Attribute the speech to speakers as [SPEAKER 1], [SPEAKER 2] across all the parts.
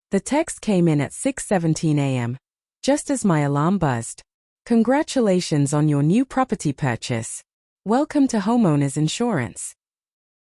[SPEAKER 1] The text came in at 6:17 a.m., just as my alarm buzzed. Congratulations on your new property purchase. Welcome to homeowners insurance.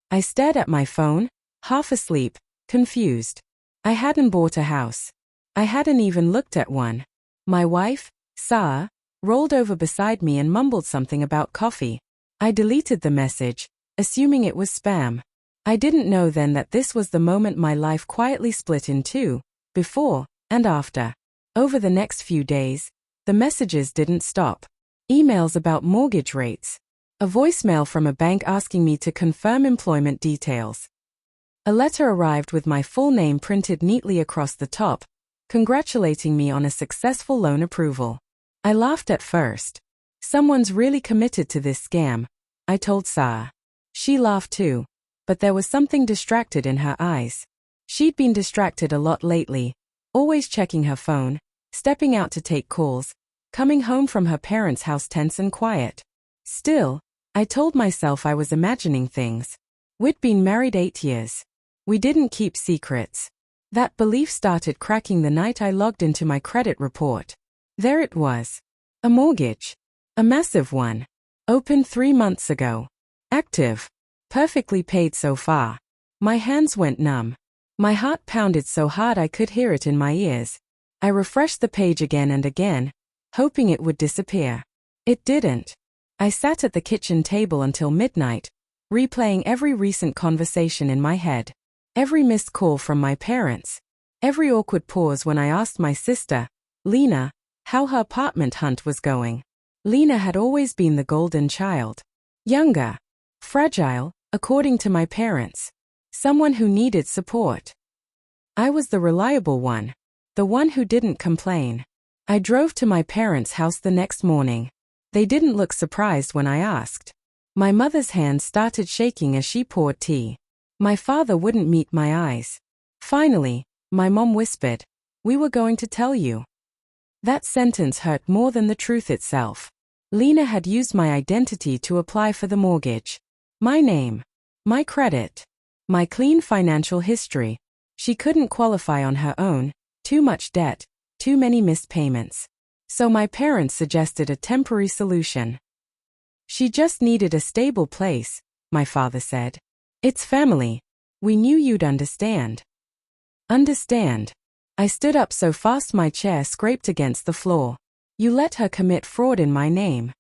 [SPEAKER 1] I stared at my phone, half asleep, confused. I hadn't bought a house. I hadn't even looked at one. My wife, Sarah, rolled over beside me and mumbled something about coffee. I deleted the message, assuming it was spam. I didn't know then that this was the moment my life quietly split in two, before and after. Over the next few days, the messages didn't stop. Emails about mortgage rates. A voicemail from a bank asking me to confirm employment details. A letter arrived with my full name printed neatly across the top, congratulating me on a successful loan approval. I laughed at first. Someone's really committed to this scam, I told Sarah. She laughed too, but there was something distracted in her eyes. She'd been distracted a lot lately, always checking her phone, stepping out to take calls, coming home from her parents' house tense and quiet. Still, I told myself I was imagining things. We'd been married 8 years. We didn't keep secrets. That belief started cracking the night I logged into my credit report. There it was. A mortgage. A massive one. Opened 3 months ago. Active. Perfectly paid so far. My hands went numb. My heart pounded so hard I could hear it in my ears. I refreshed the page again and again, hoping it would disappear. It didn't. I sat at the kitchen table until midnight, replaying every recent conversation in my head. Every missed call from my parents. Every awkward pause when I asked my sister, Lena, how her apartment hunt was going. Lena had always been the golden child. Younger. Fragile, according to my parents. Someone who needed support. I was the reliable one. The one who didn't complain. I drove to my parents' house the next morning. They didn't look surprised when I asked. My mother's hand started shaking as she poured tea. My father wouldn't meet my eyes. Finally, my mom whispered, "We were going to tell you." That sentence hurt more than the truth itself. Lena had used my identity to apply for the mortgage. My name. My credit. My clean financial history. She couldn't qualify on her own. Too much debt. Too many missed payments. So my parents suggested a temporary solution. She just needed a stable place, my father said. It's family. We knew you'd understand. Understand. I stood up so fast my chair scraped against the floor. You let her commit fraud in my name.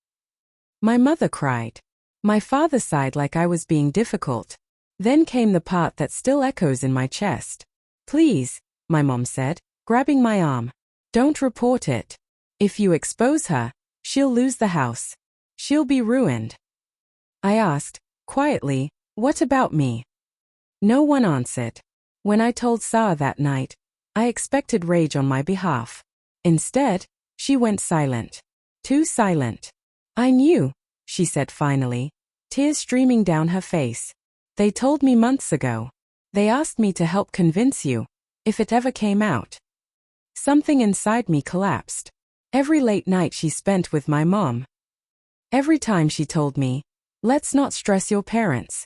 [SPEAKER 1] My mother cried. My father sighed like I was being difficult. Then came the part that still echoes in my chest. Please, my mom said, grabbing my arm. Don't report it. If you expose her, she'll lose the house. She'll be ruined. I asked, quietly, what about me? No one answered. When I told Sarah that night, I expected rage on my behalf. Instead, she went silent. Too silent. I knew, she said finally, tears streaming down her face. They told me months ago. They asked me to help convince you, if it ever came out. Something inside me collapsed. Every late night she spent with my mom. Every time she told me, let's not stress your parents.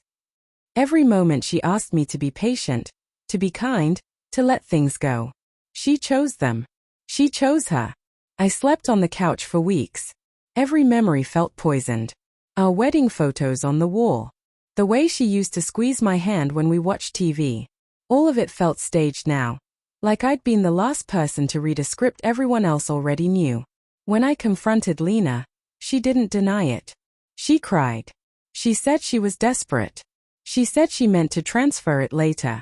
[SPEAKER 1] Every moment she asked me to be patient, to be kind, to let things go. She chose them. She chose her. I slept on the couch for weeks. Every memory felt poisoned. Our wedding photos on the wall. The way she used to squeeze my hand when we watched TV. All of it felt staged now. Like I'd been the last person to read a script everyone else already knew. When I confronted Lena, she didn't deny it. She cried. She said she was desperate. She said she meant to transfer it later.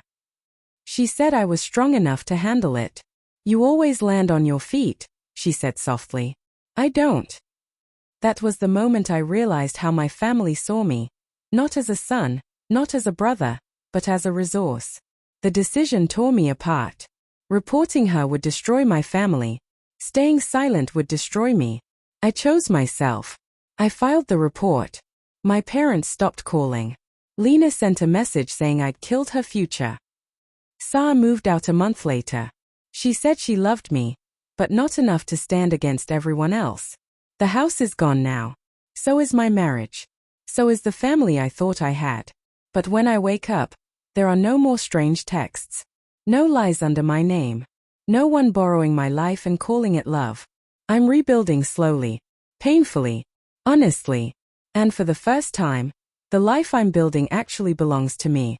[SPEAKER 1] She said I was strong enough to handle it. You always land on your feet, she said softly. I don't. That was the moment I realized how my family saw me. Not as a son, not as a brother, but as a resource. The decision tore me apart. Reporting her would destroy my family. Staying silent would destroy me. I chose myself. I filed the report. My parents stopped calling. Lena sent a message saying I'd killed her future. Sarah moved out a month later. She said she loved me, but not enough to stand against everyone else. The house is gone now. So is my marriage. So is the family I thought I had. But when I wake up, there are no more strange texts. No lies under my name. No one borrowing my life and calling it love. I'm rebuilding slowly, painfully, honestly, and for the first time, the life I'm building actually belongs to me.